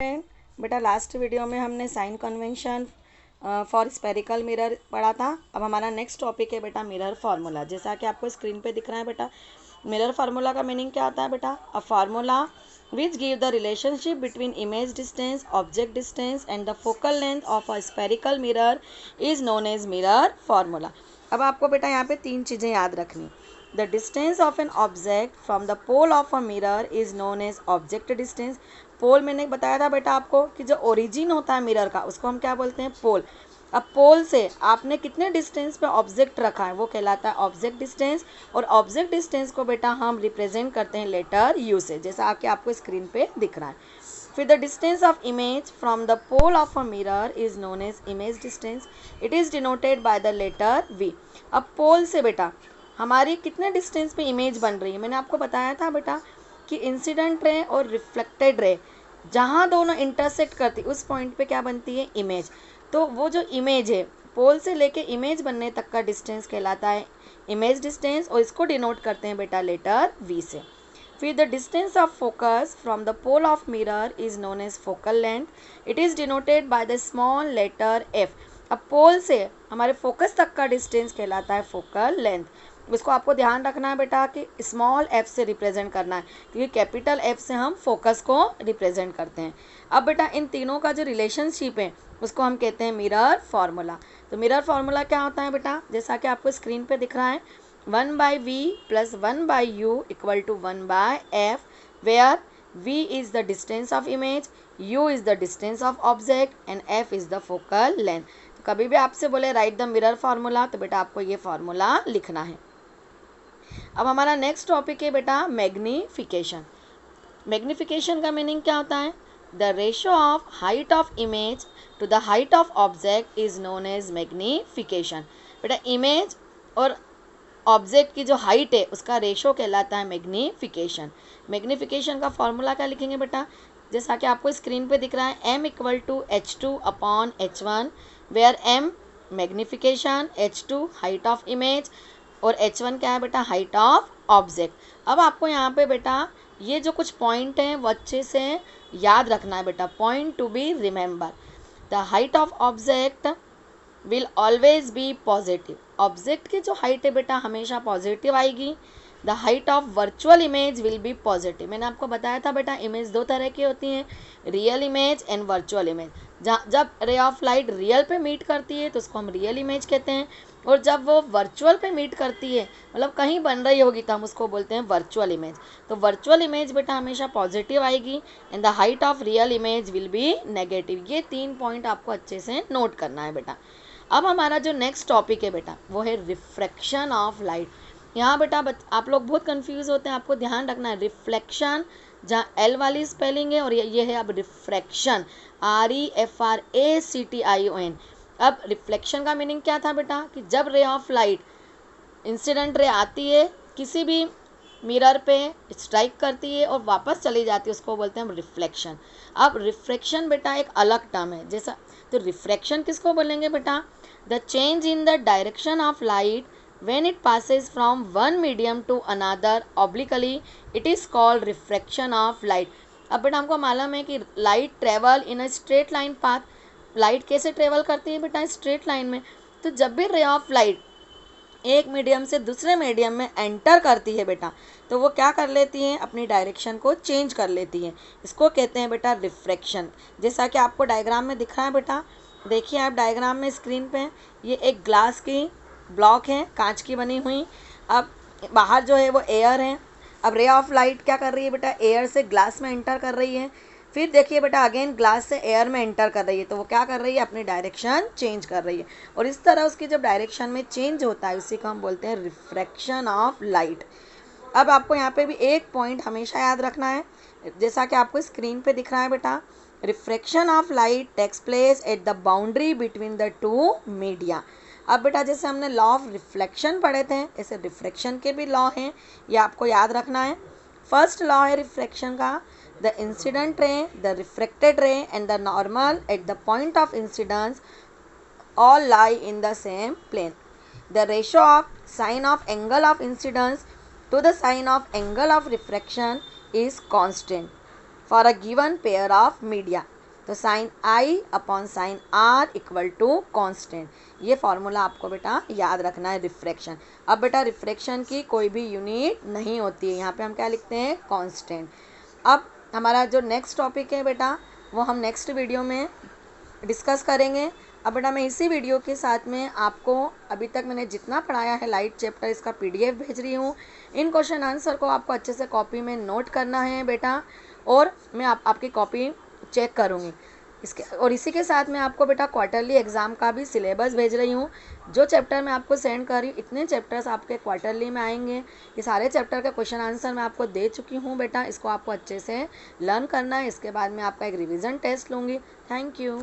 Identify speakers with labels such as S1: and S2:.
S1: Friend, बेटा last video में हमने sign convention for spherical mirror पढ़ा था। अब हमारा नेक्स्ट टॉपिक है बेटा मिरर फार्मूला। जैसा कि आपको स्क्रीन पे दिख रहा है बेटा, मिरर फार्मूला का मीनिंग क्या होता है बेटा? A formula which give the relationship between image distance, object distance and the focal length of a spherical mirror is known as mirror formula. अब आपको बेटा यहाँ पे तीन चीज़ें याद रखनी। The distance of an object from the pole of a mirror is known as object distance. Pole मैंने बताया था बेटा आपको कि जो ओरिजिन होता है मिरर का उसको हम क्या बोलते हैं? पोल। अब पोल से आपने कितने डिस्टेंस पे ऑब्जेक्ट रखा है वो कहलाता है ऑब्जेक्ट डिस्टेंस। और ऑब्जेक्ट डिस्टेंस को बेटा हम रिप्रेजेंट करते हैं लेटर यू से, जैसा कि आपको स्क्रीन पे दिख रहा है। फिर the distance of image from the pole of a mirror is known as image distance. It is denoted by the letter V. अब पोल से बेटा हमारी कितने डिस्टेंस पे इमेज बन रही है? मैंने आपको बताया था बेटा कि इंसिडेंट रे और रिफ्लेक्टेड रे जहाँ दोनों इंटरसेक्ट करती उस पॉइंट पे क्या बनती है? इमेज। तो वो जो इमेज है पोल से लेके इमेज बनने तक का डिस्टेंस कहलाता है इमेज डिस्टेंस, और इसको डिनोट करते हैं बेटा लेटर वी से। फिर the distance of focus from the pole of mirror is known as focal length. It is denoted by the small letter F. अब पोल से हमारे फोकस तक का डिस्टेंस कहलाता है फोकल लेंथ। इसको आपको ध्यान रखना है बेटा कि स्मॉल एफ से रिप्रेजेंट करना है, क्योंकि कैपिटल एफ से हम फोकस को रिप्रेजेंट करते हैं। अब बेटा इन तीनों का जो रिलेशनशिप है उसको हम कहते हैं मिरर फार्मूला। तो मिरर फार्मूला क्या होता है बेटा? जैसा कि आपको स्क्रीन पे दिख रहा है, 1/v plus 1/u equal to 1/f, where v is the distance of image, u is the distance of object and f is the focal length. तो कभी भी आपसे बोले राइट द मिरर फार्मूला, तो बेटा आपको ये फार्मूला लिखना है। अब हमारा नेक्स्ट टॉपिक है बेटा मैग्नीफिकेशन। मैग्नीफिकेशन का मीनिंग क्या होता है? The ratio of height of image to the height of object is known as magnification. बेटा इमेज और ऑब्जेक्ट की जो हाइट है उसका रेशो कहलाता है मैग्नीफिकेशन। मैग्नीफिकेशन का फॉर्मूला क्या लिखेंगे बेटा? जैसा कि आपको स्क्रीन पे दिख रहा है, m equal to h2/h1, where m magnification, h2 height of image और h1 क्या है बेटा? Height of object. अब आपको यहाँ पे बेटा ये जो कुछ पॉइंट हैं वो अच्छे से याद रखना है बेटा, point to be remember. The height of object will always be positive. Object की जो हाइट है बेटा हमेशा पॉजिटिव आएगी। The height of virtual image will be positive. मैंने आपको बताया था बेटा इमेज दो तरह की होती हैं, real image and virtual image. जब रे ऑफ लाइट रियल पे मीट करती है तो उसको हम रियल इमेज कहते हैं, और जब वो वर्चुअल पे मीट करती है मतलब कहीं बन रही होगी तो हम उसको बोलते हैं वर्चुअल इमेज। तो वर्चुअल इमेज बेटा हमेशा पॉजिटिव आएगी and the height of real image will be negative. ये 3 पॉइंट आपको अच्छे से नोट करना है बेटा। अब हमारा जो नेक्स्ट टॉपिक है बेटा वो है रिफ्लेक्शन ऑफ लाइट। यहाँ बेटा आप लोग बहुत कंफ्यूज होते हैं, आपको ध्यान रखना है रिफ्लेक्शन जहाँ एल वाली स्पेलिंग है और ये है अब रिफ्रैक्शन, REFRACTION। अब रिफ्लेक्शन का मीनिंग क्या था बेटा? कि जब ray of light incident ray आती है किसी भी मिरर पे स्ट्राइक करती है और वापस चली जाती है उसको बोलते हैं हम रिफ्लेक्शन। अब रिफ्रैक्शन बेटा एक अलग टर्म है। जैसा तो रिफ्रैक्शन किसको बोलेंगे बेटा? The change in the direction of light when it passes from one medium to another obliquely it is called refraction of light। अब बेटा हमको मालूम है कि light travel in a straight line path. Light कैसे ट्रेवल करती है बेटा? स्ट्रेट लाइन में। तो जब भी रे ऑफ लाइट एक मीडियम से दूसरे मीडियम में एंटर करती है बेटा तो वो क्या कर लेती है? अपनी डायरेक्शन को चेंज कर लेती है। इसको कहते हैं बेटा रिफ्रैक्शन। जैसा कि आपको डायग्राम में दिख रहा है बेटा, देखिए आप डायग्राम में स्क्रीन पे, ये एक ग्लास की ब्लॉक है कांच की बनी हुई। अब बाहर जो है वो एयर है। अब रे ऑफ लाइट क्या कर रही है बेटा? एयर से ग्लास में एंटर कर रही है। फिर देखिए बेटा अगेन ग्लास से एयर में एंटर कर रही है, तो वो क्या कर रही है? अपनी डायरेक्शन चेंज कर रही है। और इस तरह उसकी जब डायरेक्शन में चेंज होता है उसी को हम बोलते हैं रिफ्रैक्शन ऑफ लाइट। अब आपको यहाँ पे भी एक पॉइंट हमेशा याद रखना है, जैसा कि आपको स्क्रीन पे दिख रहा है बेटा, refraction of light takes place at the boundary between the two media. अब बेटा जैसे हमने लॉ ऑफ रिफ्लेक्शन पढ़े थे ऐसे रिफ्रैक्शन के भी लॉ हैं, ये आपको याद रखना है। फर्स्ट लॉ है रिफ्रैक्शन का, the incident ray, the refracted रे and the normal at the point of incidence all lie in the same plane. The ratio of sine of angle of incidence to the sine of angle of refraction is constant. For a given pair of media. तो sine i upon sine r equal to constant, ये formula आपको बेटा याद रखना है refraction. अब बेटा refraction की कोई भी यूनिट नहीं होती है, यहाँ पे हम क्या लिखते हैं, कांस्टेंट। अब हमारा जो नेक्स्ट टॉपिक है बेटा वो हम नेक्स्ट वीडियो में डिस्कस करेंगे। अब बेटा मैं इसी वीडियो के साथ में आपको अभी तक मैंने जितना पढ़ाया है लाइट चैप्टर, इसका PDF भेज रही हूँ। इन क्वेश्चन आंसर को आपको अच्छे से कॉपी में नोट करना है बेटा, और मैं आपकी कॉपी चेक करूँगी इसके, और इसी के साथ मैं आपको बेटा क्वार्टरली एग्ज़ाम का भी सिलेबस भेज रही हूँ। जो चैप्टर मैं आपको सेंड कर रही हूँ, इतने चैप्टर्स आपके क्वार्टरली में आएंगे। ये सारे चैप्टर का क्वेश्चन आंसर मैं आपको दे चुकी हूँ बेटा, इसको आपको अच्छे से लर्न करना है। इसके बाद मैं आपका एक रिवीजन टेस्ट लूँगी। Thank you.